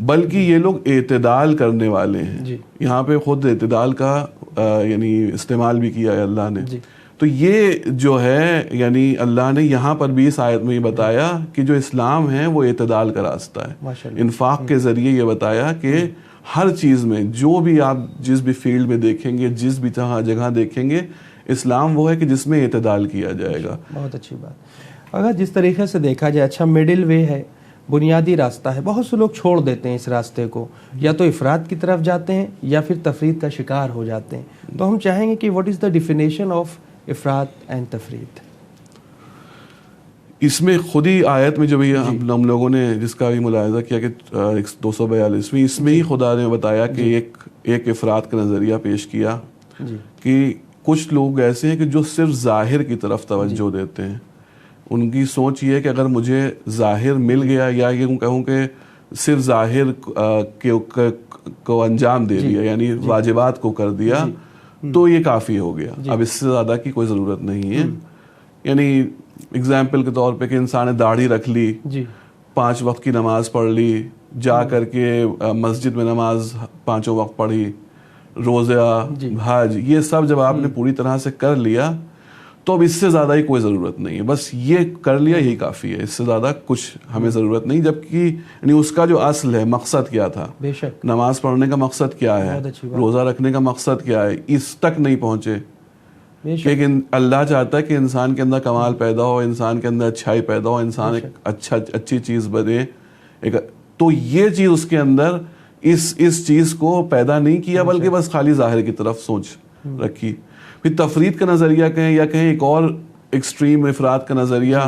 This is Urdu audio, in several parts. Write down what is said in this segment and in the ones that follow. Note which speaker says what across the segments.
Speaker 1: بلکہ یہ لوگ اعتدال کرنے والے ہیں.
Speaker 2: جی.
Speaker 1: یہاں پہ خود اعتدال کا یعنی استعمال بھی کیا ہے اللہ نے.
Speaker 2: جی.
Speaker 1: تو یہ جو ہے یعنی اللہ نے یہاں پر بھی اس آیت میں یہ بتایا کہ جو اسلام ہے وہ اعتدال کا راستہ ہے. انفاق کے ذریعے یہ بتایا کہ ہر چیز میں جو بھی آپ جس بھی فیلڈ میں دیکھیں گے, جس بھی جگہ دیکھیں گے, اسلام وہ ہے کہ جس میں اعتدال کیا جائے گا.
Speaker 2: بہت اچھی بات. اگر جس طریقے سے دیکھا جائے, اچھا مڈل وے ہے, بنیادی راستہ ہے. بہت سے لوگ چھوڑ دیتے ہیں اس راستے کو, یا تو افراد کی طرف جاتے ہیں یا پھر تفرید کا شکار ہو جاتے ہیں. تو ہم چاہیں گے کہ what is the definition of افراد اینڈ تفرید.
Speaker 1: اس میں خود ہی آیت میں جو بھی ہم لوگوں نے جس کا بھی ملاحظہ کیا کہ 242 اس میں ہی خدا نے بتایا کہ ایک افراد کا نظریہ پیش کیا کہ کچھ لوگ ایسے ہیں کہ جو صرف ظاہر کی طرف توجہ دیتے ہیں. ان کی سوچ یہ ہے کہ اگر مجھے ظاہر مل گیا, یا یہ کہوں کہ صرف ظاہر کو انجام دے دیا, یعنی واجبات کو کر دیا, تو یہ کافی ہو گیا. اب اس سے زیادہ کی کوئی ضرورت نہیں ہے. یعنی اگزامپل کے طور پہ کہ انسان نے داڑھی رکھ لی, 5 وقت کی نماز پڑھ لی, جا کر کے مسجد میں نماز 5 وقت پڑھی, روزہ, حج, یہ سب جب آپ نے پوری طرح سے کر لیا تو اب اس سے زیادہ ہی کوئی ضرورت نہیں ہے. بس یہ کر لیا یہی کافی ہے, اس سے زیادہ کچھ ہمیں ضرورت نہیں. جبکہ یعنی اس کا جو اصل ہے, مقصد کیا تھا, نماز پڑھنے کا مقصد کیا ہے, روزہ رکھنے کا مقصد کیا ہے, اس تک نہیں پہنچے. لیکن اللہ چاہتا ہے کہ انسان کے اندر کمال پیدا ہو, انسان کے اندر اچھائی پیدا ہو, انسان ایک اچھی چیز بنے. تو یہ چیز اس کے اندر اس چیز کو پیدا نہیں کیا, بلکہ بس خالی ظاہر کی طرف سوچ رکھی. پھر تفرید کا نظریہ کہیں یا کہیں ایک اور ایکسٹریم افراد کا نظریہ,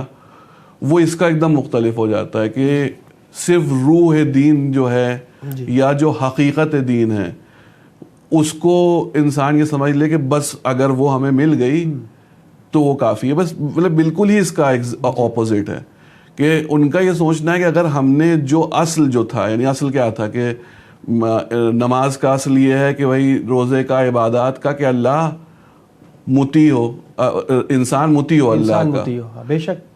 Speaker 1: وہ اس کا ایک دم مختلف ہو جاتا ہے کہ صرف روح دین جو ہے یا جو حقیقت دین ہے اس کو انسان یہ سمجھ لے کہ بس اگر وہ ہمیں مل گئی تو وہ کافی ہے. بس مطلب بالکل ہی اس کا اپوزٹ ہے کہ ان کا یہ سوچنا ہے کہ اگر ہم نے جو اصل جو تھا, یعنی اصل کیا تھا کہ نماز کا اصل یہ ہے کہ وہی روزے کا, عبادات کا, کہ اللہ مطیع ہو, انسان مطیع ہو اللہ کا,
Speaker 2: بے شک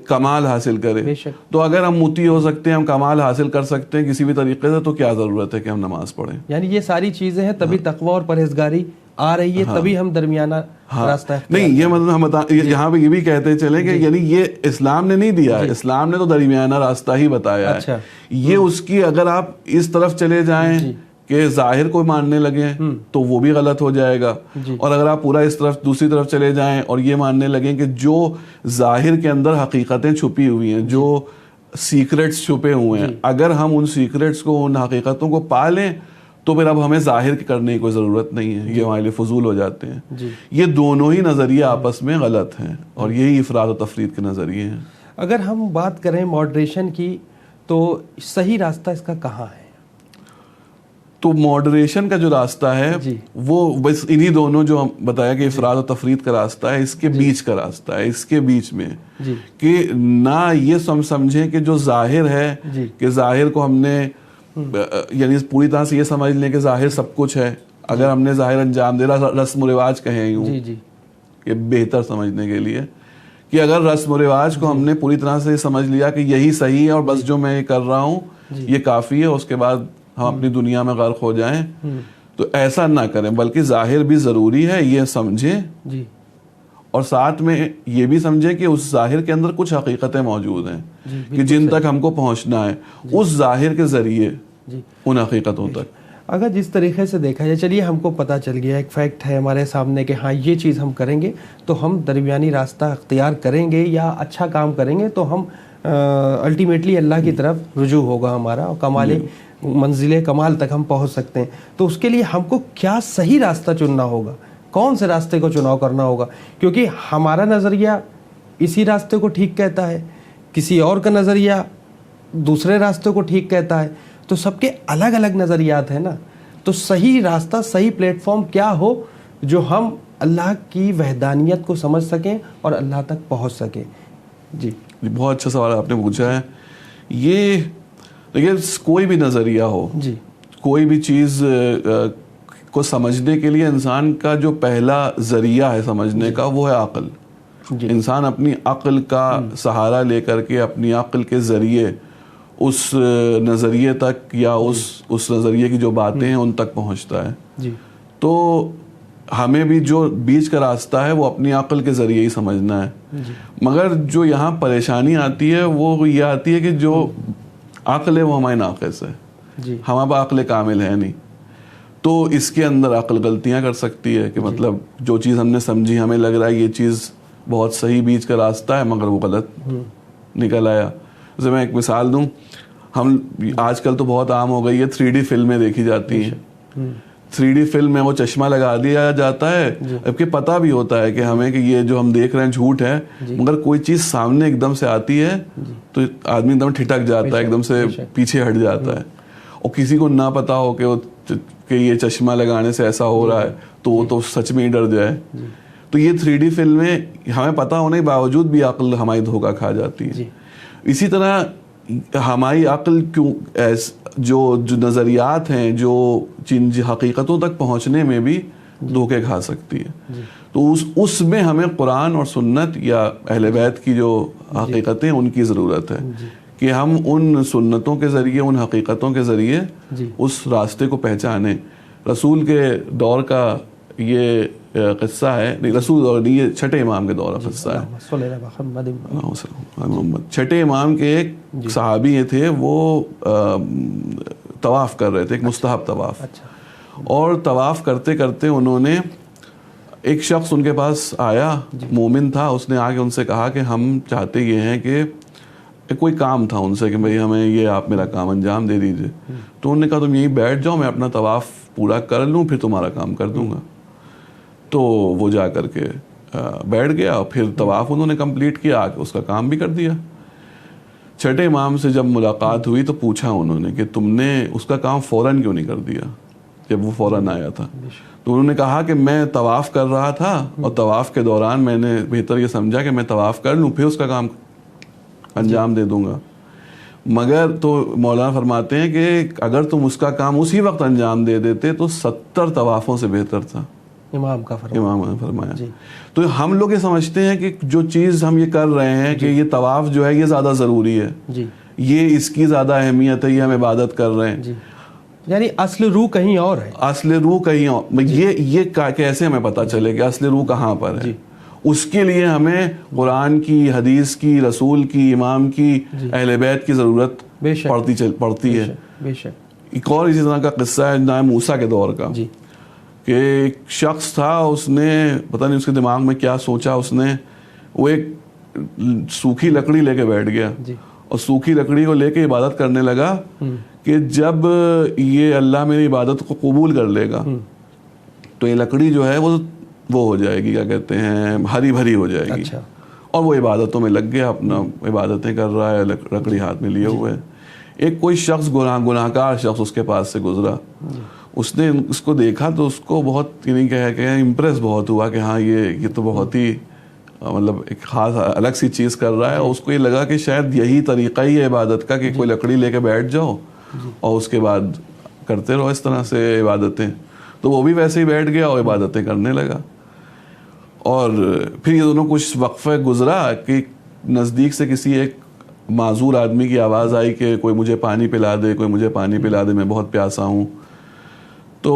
Speaker 1: کمال حاصل کرے. تو اگر ہم مطیع ہو سکتے ہیں, ہم کمال حاصل کر سکتے ہیں کسی بھی طریقے سے, تو کیا ضرورت ہے کہ ہم نماز پڑھیں.
Speaker 2: یعنی یہ ساری چیزیں ہیں, تبھی تقوی اور پرہیزگاری آ رہی ہے, تبھی ہم درمیانہ راستہ
Speaker 1: نہیں. یہ مطلب ہم یہاں پہ یہ بھی کہتے چلیں کہ یعنی یہ اسلام نے نہیں دیا, اسلام نے تو درمیانہ راستہ ہی بتایا ہے. یہ اس کی اگر آپ اس طرف چلے جائیں کہ ظاہر کو ماننے لگیں تو وہ بھی غلط ہو جائے گا. اور اگر آپ پورا اس طرف دوسری طرف چلے جائیں اور یہ ماننے لگیں کہ جو ظاہر کے اندر حقیقتیں چھپی ہوئی ہیں, جو سیکرٹس چھپے ہوئے ہیں, اگر ہم ان سیکرٹس کو, ان حقیقتوں کو پا لیں تو پھر اب ہمیں ظاہر کرنے کی کوئی ضرورت نہیں ہے, یہ ہمارے لیے فضول ہو جاتے ہیں. یہ دونوں ہی نظریے آپس میں غلط ہیں, اور یہی افراد و تفرید کے نظریے ہیں.
Speaker 2: اگر ہم بات کریں ماڈریشن کی, تو صحیح راستہ اس کا کہاں ہے؟
Speaker 1: تو ماڈریشن کا جو راستہ ہے وہ بس انہی دونوں جو ہم بتایا کہ افراد و تفرید کا راستہ ہے, اس کے بیچ کا راستہ ہے. اس کے بیچ میں کہ نہ یہ سمجھیں کہ جو ظاہر ہے کہ ظاہر کو ہم نے یعنی پوری طرح سے یہ سمجھ لیں کہ ظاہر سب کچھ ہے. اگر ہم نے ظاہر انجام دے رہا, رسم و رواج کہیں یوں کہ بہتر سمجھنے کے لیے, کہ اگر رسم و رواج کو ہم نے پوری طرح سے سمجھ لیا کہ یہی صحیح ہے اور بس جو میں یہ کر رہا ہوں یہ کافی ہے, اس کے بعد ہم اپنی دنیا میں غرق ہو جائیں, تو ایسا نہ کریں. بلکہ ظاہر بھی ضروری ہے, یہ سمجھیں, اور ساتھ میں یہ بھی سمجھیں کہ اس ظاہر کے اندر کچھ حقیقتیں موجود ہیں کہ جن تک ہم کو پہنچنا ہے, اس ظاہر کے ذریعے ان حقیقتوں تک.
Speaker 2: اگر جس طریقے سے دیکھا جائے, چلیے ہم کو پتہ چل گیا, ایک فیکٹ ہے ہمارے سامنے کہ ہاں یہ چیز ہم کریں گے تو ہم درمیانی راستہ اختیار کریں گے یا اچھا کام کریں گے تو ہم الٹیمیٹلی اللہ کی طرف رجوع ہوگا ہمارا, اور کمال منزل کمال تک ہم پہنچ سکتے ہیں. تو اس کے لیے ہم کو کیا صحیح راستہ چننا ہوگا, کون سے راستے کو چناؤ کرنا ہوگا؟ کیونکہ ہمارا نظریہ اسی راستے کو ٹھیک کہتا ہے, کسی اور کا نظریہ دوسرے راستے کو ٹھیک کہتا ہے, تو سب کے الگ الگ نظریات ہیں نا. تو صحیح راستہ, صحیح پلیٹ فارم کیا ہو جو ہم اللہ کی وحدانیت کو سمجھ سکیں اور اللہ تک پہنچ سکیں. جی
Speaker 1: بہت اچھا سوال آپ نے پوچھا ہے. یہ دیکھیے, کوئی بھی نظریہ ہو, کوئی بھی چیز کو سمجھنے کے لیے انسان کا جو پہلا ذریعہ ہے سمجھنے کا وہ ہے عقل. انسان اپنی عقل کا سہارا لے کر کے, اپنی عقل کے ذریعے اس نظریے تک یا اس نظریے کی جو باتیں ہیں ان تک پہنچتا ہے.
Speaker 2: جی.
Speaker 1: تو ہمیں بھی جو بیچ کا راستہ ہے وہ اپنی عقل کے ذریعے ہی سمجھنا ہے. مگر جو یہاں پریشانی آتی ہے وہ یہ آتی ہے کہ جو عقل ہے وہ ہمارے ناقص ہے. ہمارے پاس عقل کامل ہے نہیں. تو اس کے اندر عقل غلطیاں کر سکتی ہے کہ مطلب جو چیز ہم نے سمجھی ہمیں لگ رہا ہے یہ چیز بہت صحیح بیچ کا راستہ ہے مگر وہ غلط نکل آیا. جیسے میں ایک مثال دوں, ہم آج کل تو بہت عام ہو گئی ہے 3D فلمیں دیکھی جاتی ہیں. 3D فلم میں وہ چشمہ لگا دیا جاتا ہے, جبکہ پتہ بھی ہوتا ہے کہ ہمیں کہ یہ جو ہم دیکھ رہے ہیں جھوٹ ہے, مگر کوئی چیز سامنے ایک دم سے آتی ہے تو آدمی ایک دم ٹھٹک جاتا ہے, ایک دم سے پیچھے ہٹ جاتا ہے. اور کسی کو نہ پتا ہو کہ یہ چشمہ لگانے سے ایسا ہو رہا ہے تو وہ تو سچ میں ہی ڈر جائے. تو یہ 3D فلمیں ہمیں پتہ ہونے کے باوجود بھی عقل ہماری دھوکہ کھا جاتی ہے. اسی طرح ہماری عقل کیوں جو نظریات ہیں جو جن حقیقتوں تک پہنچنے میں بھی دھوکے کھا سکتی ہے. تو اس میں ہمیں قرآن اور سنت یا اہل بیت کی جو حقیقتیں ان کی ضرورت ہے کہ ہم ان سنتوں کے ذریعے ان حقیقتوں کے ذریعے اس راستے کو پہچانیں. رسول کے دور کا یہ قصہ ہے, نہیں رسول دور نہیں, یہ چھٹے امام کے دور کا قصہ ہے. چھٹے امام کے ایک صحابی یہ تھے, وہ طواف کر رہے تھے, ایک مستحب طواف, اور طواف کرتے کرتے انہوں نے ایک شخص ان کے پاس آیا, مومن تھا, اس نے آ کے ان سے کہا کہ ہم چاہتے یہ ہیں کہ کوئی کام تھا ان سے کہ بھئی ہمیں یہ آپ میرا کام انجام دے دیجئے. تو انہوں نے کہا تم یہیں بیٹھ جاؤ, میں اپنا طواف پورا کر لوں پھر تمہارا کام کر دوں گا. تو وہ جا کر کے بیٹھ گیا اور پھر طواف انہوں نے کمپلیٹ کیا, اس کا کام بھی کر دیا. چھٹے امام سے جب ملاقات ہوئی تو پوچھا انہوں نے کہ تم نے اس کا کام فوراً کیوں نہیں کر دیا جب وہ فوراً آیا تھا. تو انہوں نے کہا کہ میں طواف کر رہا تھا اور طواف کے دوران میں نے بہتر یہ سمجھا کہ میں طواف کر لوں پھر اس کا کام انجام دے دوں گا. مگر تو مولانا فرماتے ہیں کہ اگر تم اس کا کام اسی وقت انجام دے دیتے تو 70 طوافوں سے بہتر تھا. امام نے فرمایا. تو ہم لوگ یہ سمجھتے ہیں کہ جو چیز ہم یہ کر رہے ہیں کہ یہ طواف جو ہے یہ زیادہ ضروری ہے, یہ اس کی زیادہ اہمیت ہے, یہ ہم عبادت کر رہے ہیں,
Speaker 2: یعنی اصل روح کہیں اور ہے.
Speaker 1: اصل روح کہیں اور. یہ کیسے ہمیں پتہ چلے کہ اصل روح کہاں پر ہے؟ اس کے لیے ہمیں قرآن کی, حدیث کی, رسول کی, امام کی, اہل بیت کی ضرورت پڑتی ہے. ایک اور اسی طرح کا قصہ ہے نبی موسیٰ کے دور کا کہ ایک شخص تھا, اس نے پتہ نہیں اس کے دماغ میں کیا سوچا, اس نے وہ ایک سوکھی لکڑی لے کے بیٹھ گیا اور سوکھی لکڑی کو لے کے عبادت کرنے لگا کہ جب یہ اللہ میری عبادت کو قبول کر لے گا تو یہ لکڑی جو ہے وہ ہو جائے گی, کیا کہتے ہیں, ہری بھری ہو جائے گی. اور وہ عبادتوں میں لگ گیا, اپنا عبادتیں کر رہا ہے, لکڑی ہاتھ میں لیے ہوئے. ایک کوئی شخص گناہگار شخص اس کے پاس سے گزرا, اس نے اس کو دیکھا تو اس کو بہت یعنی کہ امپریس بہت ہوا کہ ہاں یہ تو بہت ہی مطلب ایک خاص الگ سی چیز کر رہا ہے. اور اس کو یہ لگا کہ شاید یہی طریقہ ہی ہے عبادت کا کہ کوئی لکڑی لے کے بیٹھ جاؤ اور اس کے بعد کرتے رہو اس طرح سے عبادتیں. تو وہ بھی ویسے ہی بیٹھ گیا اور عبادتیں کرنے لگا. اور پھر یہ دونوں کچھ وقفہ گزرا کہ نزدیک سے کسی ایک معذور آدمی کی آواز آئی کہ کوئی مجھے پانی پلا دے, کوئی مجھے پانی پلا دے, میں بہت پیاسا ہوں. تو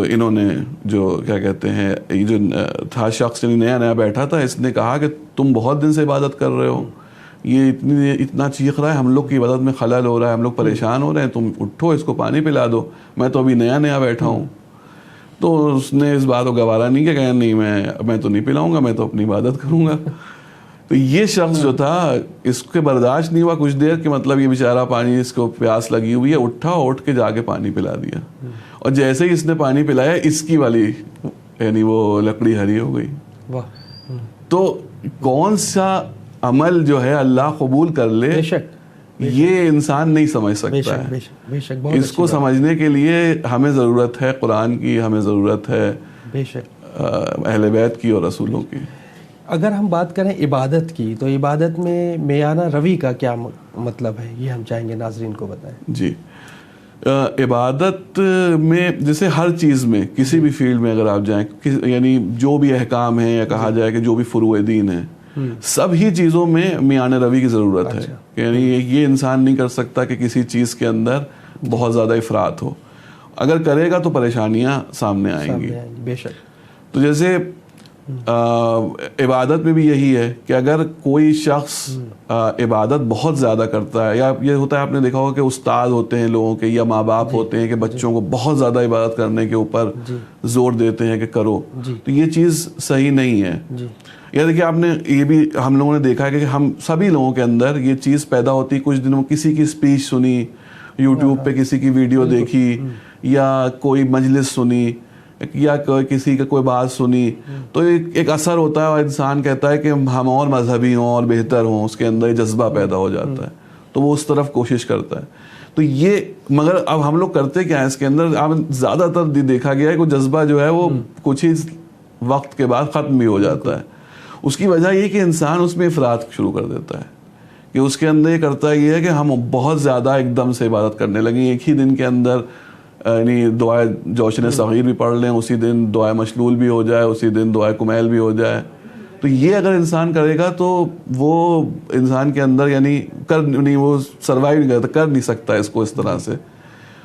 Speaker 1: انہوں نے جو کیا کہتے ہیں, یہ جو تھا شخص نیا نیا بیٹھا تھا, اس نے کہا کہ تم بہت دن سے عبادت کر رہے ہو, یہ اتنا چیخ رہا ہے, ہم لوگ کی عبادت میں خلل ہو رہا ہے, ہم لوگ پریشان ہو رہے ہیں, تم اٹھو اس کو پانی پلا دو, میں تو ابھی نیا نیا بیٹھا ہوں. تو اس نے اس بات کو گوارا نہیں کیا, نہیں میں تو نہیں پلاؤں گا, میں تو اپنی عبادت کروں گا. تو یہ شخص جو تھا اس کے برداشت نہیں ہوا کچھ دیر کہ مطلب یہ بیچارہ پانی, اس کو پیاس لگی ہوئی ہے, اٹھا, اٹھ کے جا کے پانی پلا دیا. اور جیسے ہی اس نے پانی پلایا اس کی والی یعنی وہ لکڑی ہری ہو گئی. تو کون سا عمل جو ہے اللہ قبول کر لے یہ انسان نہیں سمجھ سکتا ہے. اس کو سمجھنے کے لیے ہمیں ضرورت ہے قرآن کی, ہمیں ضرورت ہے اہل بیت کی اور رسولوں کی.
Speaker 2: اگر ہم بات کریں عبادت کی تو عبادت میں میانہ روی کا کیا مطلب ہے, یہ ہم چاہیں گے ناظرین کو بتائیں.
Speaker 1: جی, عبادت میں جیسے ہر چیز میں کسی بھی فیلڈ میں اگر آپ جائیں, یعنی جو بھی احکام ہیں یا کہا جائے کہ جو بھی فروع دین ہیں, سب ہی چیزوں میں میان روی کی ضرورت ہے. یعنی یہ انسان نہیں کر سکتا کہ کسی چیز کے اندر بہت زیادہ افراط ہو. اگر کرے گا تو پریشانیاں سامنے آئیں گی.
Speaker 2: بے شک.
Speaker 1: تو جیسے عبادت میں بھی یہی ہے کہ اگر کوئی شخص عبادت بہت زیادہ کرتا ہے, یا یہ ہوتا ہے آپ نے دیکھا ہوگا کہ استاد ہوتے ہیں لوگوں کے یا ماں باپ ہوتے ہیں کہ بچوں کو بہت زیادہ عبادت کرنے کے اوپر زور دیتے ہیں کہ کرو, تو یہ چیز صحیح نہیں ہے. یا دیکھیے آپ نے یہ بھی ہم لوگوں نے دیکھا ہے کہ ہم سبھی لوگوں کے اندر یہ چیز پیدا ہوتی, کچھ دنوں کسی کی اسپیچ سنی, یوٹیوب پہ کسی کی ویڈیو دیکھی, یا کوئی مجلس سنی, یا کسی کا کوئی بات سنی, تو ایک اثر ہوتا ہے اور انسان کہتا ہے کہ ہم اور مذہبی ہوں اور بہتر ہوں, اس کے اندر جذبہ پیدا ہو جاتا ہے, تو وہ اس طرف کوشش کرتا ہے. تو یہ مگر اب ہم لوگ کرتے کیا ہے اس کے اندر, اب زیادہ تر دیکھا گیا ہے کہ جذبہ جو ہے وہ کچھ ہی وقت کے بعد ختم بھی ہو جاتا ہے. اس کی وجہ یہ کہ انسان اس میں افراط شروع کر دیتا ہے, کہ اس کے اندر یہ کرتا یہ ہے کہ ہم بہت زیادہ ایک دم سے عبادت کرنے لگیں, ایک ہی دن کے اندر یعنی دعائے جوشن صغیر بھی پڑھ لیں, اسی دن دعائے مشلول بھی ہو جائے, اسی دن دعائے کمیل بھی ہو جائے. تو یہ اگر انسان کرے گا تو وہ انسان کے اندر یعنی وہ سروائیو نہیں کرتا, کر نہیں سکتا اس کو اس طرح سے.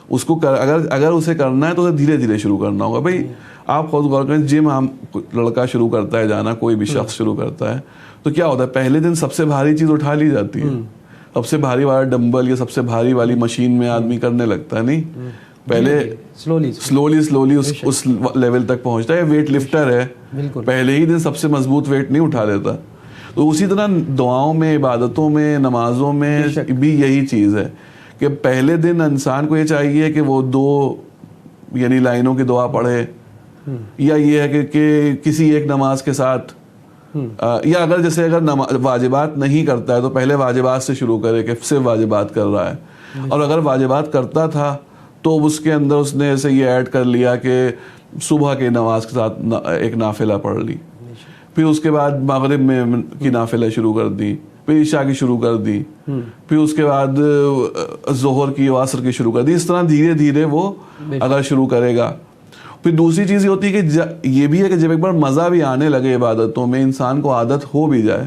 Speaker 1: اس کو اگر اسے کرنا ہے تو اسے دھیرے دھیرے شروع کرنا ہوگا. بھائی آپ خود غور کریں, جم ہم لڑکا شروع کرتا ہے جانا, کوئی بھی شخص شروع کرتا ہے, تو کیا ہوتا ہے پہلے دن سب سے بھاری چیز اٹھا لی جاتی ہے, سب سے بھاری والا ڈمبل یا سب سے بھاری والی مشین میں آدمی کرنے لگتا ہے. نہیں, پہلے سلولی اس لیول تک پہنچتا ہے. ویٹ لفٹر ہے, پہلے ہی دن سب سے مضبوط ویٹ نہیں اٹھا دیتا. تو اسی طرح دعاؤں میں, عبادتوں میں, نمازوں میں بھی یہی چیز ہے کہ پہلے دن انسان کو یہ چاہیے کہ وہ 2 یعنی لائنوں کی دعا پڑھے, یا یہ ہے کہ کسی ایک نماز کے ساتھ, یا اگر جیسے اگر واجبات نہیں کرتا ہے تو پہلے واجبات سے شروع کرے کہ صرف واجبات کر رہا ہے, اور اگر واجبات کرتا تھا تو اس کے اندر اس نے ایسے یہ ایڈ کر لیا کہ صبح کے نماز کے ساتھ ایک نافلہ پڑھ لی, پھر اس کے بعد مغرب میں کی نافلہ شروع کر دی, پھر عشاء کی شروع کر دی, پھر اس کے بعد ظہر کی و عصر کی شروع کر دی. اس طرح دھیرے دھیرے وہ اگر شروع کرے گا. پھر دوسری چیز یہ ہوتی ہے کہ یہ بھی ہے کہ جب ایک بار مزہ بھی آنے لگے عبادتوں میں, انسان کو عادت ہو بھی جائے,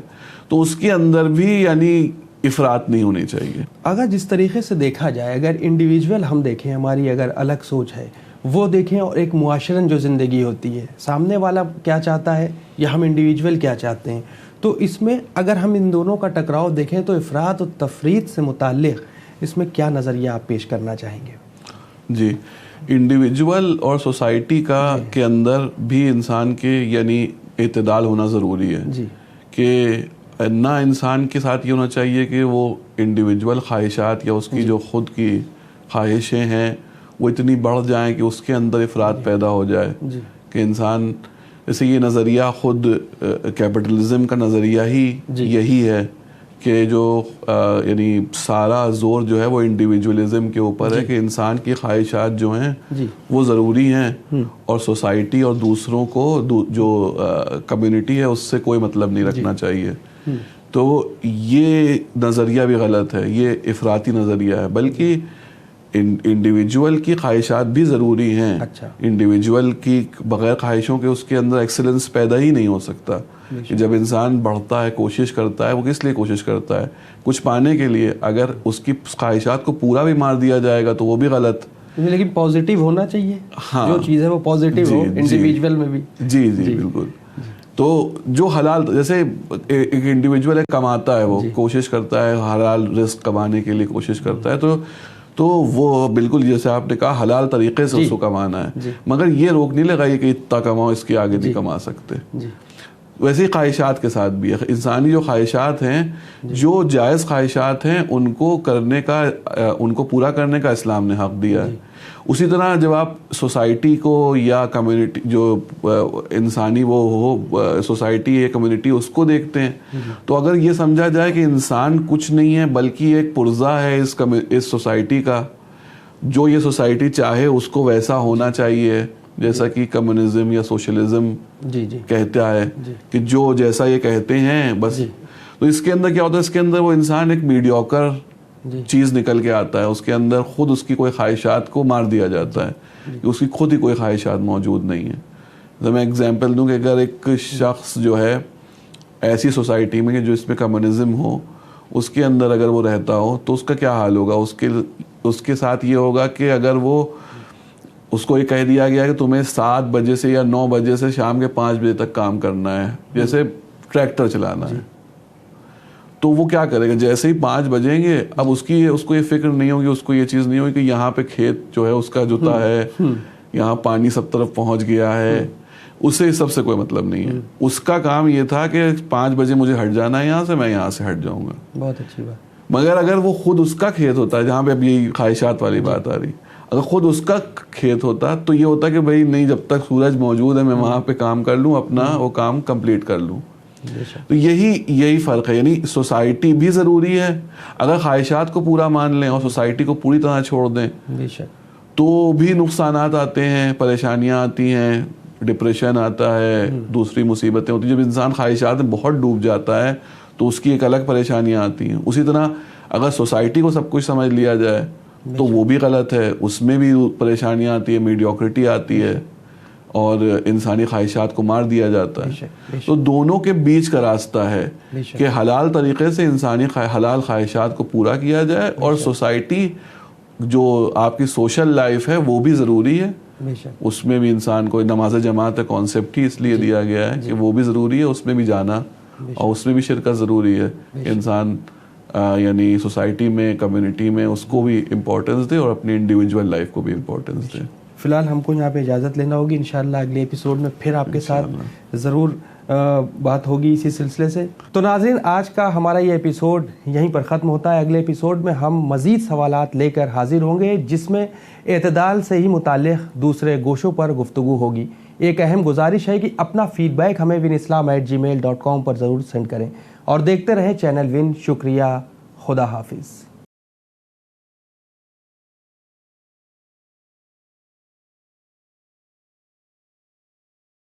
Speaker 1: تو اس کے اندر بھی یعنی افراط نہیں ہونی چاہیے.
Speaker 2: اگر جس طریقے سے دیکھا جائے, اگر انڈیویجول ہم دیکھیں, ہماری اگر الگ سوچ ہے وہ دیکھیں, اور ایک معاشرن جو زندگی ہوتی ہے, سامنے والا کیا چاہتا ہے یا ہم انڈیویجول کیا چاہتے ہیں, تو اس میں اگر ہم ان دونوں کا ٹکراؤ دیکھیں تو افراط و تفریط سے متعلق اس میں کیا نظریہ آپ پیش کرنا چاہیں گے؟
Speaker 1: جی, انڈیویجول اور سوسائٹی کا کے اندر بھی انسان کے یعنی اعتدال ہونا ضروری ہے.
Speaker 2: جی,
Speaker 1: کہ نہ انسان کے ساتھ یہ ہونا چاہیے کہ وہ انڈیویجول خواہشات یا اس کی جو خود کی خواہشیں ہیں وہ اتنی بڑھ جائیں کہ اس کے اندر افراط پیدا ہو جائے. کہ انسان جیسے یہ نظریہ خود کیپٹلزم کا نظریہ ہی یہی ہے کہ جو یعنی سارا زور جو ہے وہ انڈیویجولزم کے اوپر ہے, کہ انسان کی خواہشات جو ہیں وہ ضروری ہیں, اور سوسائٹی اور دوسروں کو جو کمیونٹی ہے اس سے کوئی مطلب نہیں رکھنا چاہیے. تو یہ نظریہ بھی غلط ہے, یہ افراطی نظریہ ہے. بلکہ انڈیویجول کی خواہشات بھی ضروری ہیں. انڈیویجول کی بغیر خواہشوں کے اس کے اندر ایکسلنس پیدا ہی نہیں ہو سکتا. کہ جب انسان بڑھتا ہے, کوشش کرتا ہے, وہ کس لیے کوشش کرتا ہے؟ کچھ پانے کے لیے. اگر اس کی خواہشات کو پورا بھی مار دیا جائے گا تو وہ بھی غلط.
Speaker 2: لیکن پازیٹیو ہونا چاہیے, جو چیز ہے وہ پازیٹیو ہو انڈیویجول میں بھی.
Speaker 1: جی بالکل. تو جو حلال, جیسے ایک انڈیویجول کماتا ہے, وہ کوشش کرتا ہے حلال رزق کمانے کے لیے کوشش کرتا ہے, تو وہ بالکل جیسے آپ نے کہا حلال طریقے سے اس کو کمانا ہے, مگر یہ روک نہیں لگائی کہ اتنا کماؤ, اس کے آگے نہیں کما سکتے. ویسے ہی خواہشات کے ساتھ بھی ہے. انسانی جو خواہشات ہیں, جو جائز خواہشات ہیں, ان کو پورا کرنے کا اسلام نے حق دیا ہے. اسی طرح جب آپ سوسائٹی کو یا کمیونٹی جو انسانی وہ ہو سوسائٹی یا کمیونٹی اس کو دیکھتے ہیں, تو اگر یہ سمجھا جائے کہ انسان کچھ نہیں ہے بلکہ ایک پرزہ ہے اس سوسائٹی کا, جو یہ سوسائٹی چاہے اس کو ویسا ہونا چاہیے, جیسا کہ کمیونزم یا سوشلزم کہتا ہے کہ جو جیسا یہ کہتے ہیں بس. تو اس کے اندر کیا ہوتا ہے, اس کے اندر وہ انسان ایک میڈیوکر چیز نکل کے آتا ہے. اس کے اندر خود اس کی کوئی خواہشات کو مار دیا جاتا ہے کہ اس کی خود ہی کوئی خواہشات موجود نہیں ہیں. تو میں ایگزامپل دوں کہ اگر ایک شخص جو ہے ایسی سوسائٹی میں جو اس میں کمیونزم ہو، اس کے اندر اگر وہ رہتا ہو تو اس کا کیا حال ہوگا؟ اس کے ساتھ یہ ہوگا کہ اگر وہ اس کو یہ کہہ دیا گیا کہ تمہیں 7 بجے سے یا 9 بجے سے شام کے 5 بجے تک کام کرنا ہے، جیسے ٹریکٹر چلانا ہے، تو وہ کیا کرے گا؟ جیسے ہی 5 بجیں گے، اب اس کو یہ فکر نہیں ہوگی، اس کو یہ چیز نہیں ہوگی کہ یہاں پہ کھیت جو ہے اس کا جوتا ہے، یہاں پانی سب طرف پہنچ گیا ہے، اسے سب سے کوئی مطلب نہیں ہے. اس کا کام یہ تھا کہ 5 بجے مجھے ہٹ جانا ہے یہاں سے، میں یہاں سے ہٹ جاؤں گا.
Speaker 2: بہت اچھی بات.
Speaker 1: مگر اگر وہ خود اس کا کھیت ہوتا ہے، جہاں پہ اب یہی خواہشات والی بات آ رہی، اگر خود اس کا کھیت ہوتا تو یہ ہوتا کہ بھائی نہیں، جب تک سورج موجود ہے میں وہاں پہ کام کر لوں، اپنا وہ کام کمپلیٹ کر لوں. تو یہی فرق ہے. یعنی سوسائٹی بھی ضروری ہے. اگر خواہشات کو پورا مان لیں اور سوسائٹی کو پوری طرح چھوڑ دیں تو بھی نقصانات آتے ہیں، پریشانیاں آتی ہیں، ڈپریشن آتا ہے، دوسری مصیبتیں ہوتی ہیں. جب انسان خواہشات میں بہت ڈوب جاتا ہے تو اس کی ایک الگ پریشانیاں آتی ہیں. اسی طرح اگر سوسائٹی کو سب کچھ سمجھ لیا جائے تو وہ بھی غلط ہے، اس میں بھی پریشانیاں آتی ہیں، میڈیوکریٹی آتی ہے اور انسانی خواہشات کو مار دیا جاتا ہے. تو دونوں کے بیچ کا راستہ ہے کہ حلال طریقے سے انسانی حلال خواہشات کو پورا کیا جائے، اور سوسائٹی جو آپ کی سوشل لائف ہے وہ بھی ضروری ہے. اس میں بھی انسان کو نماز جماعت کانسیپٹ ہی اس لیے دیا گیا ہے کہ وہ بھی ضروری ہے، اس میں بھی جانا اور اس میں بھی شرکت ضروری ہے. انسان یعنی سوسائٹی میں، کمیونٹی میں اس کو بھی امپورٹنس دے اور اپنی انڈیویجول لائف کو بھی امپورٹنس دے.
Speaker 2: فی الحال ہم کو یہاں پہ اجازت لینا ہوگی. انشاءاللہ اگلے ایپیسوڈ میں پھر آپ کے ساتھ ضرور بات ہوگی اسی سلسلے سے. تو ناظرین، آج کا ہمارا یہ ایپیسوڈ یہیں پر ختم ہوتا ہے. اگلے ایپیسوڈ میں ہم مزید سوالات لے کر حاضر ہوں گے، جس میں اعتدال سے ہی متعلق دوسرے گوشوں پر گفتگو ہوگی. ایک اہم گزارش ہے کہ اپنا فیڈ بیک ہمیں winislam@gmail.com پر ضرور سینڈ کریں اور دیکھتے رہیں چینل ون. شکریہ. خدا حافظ.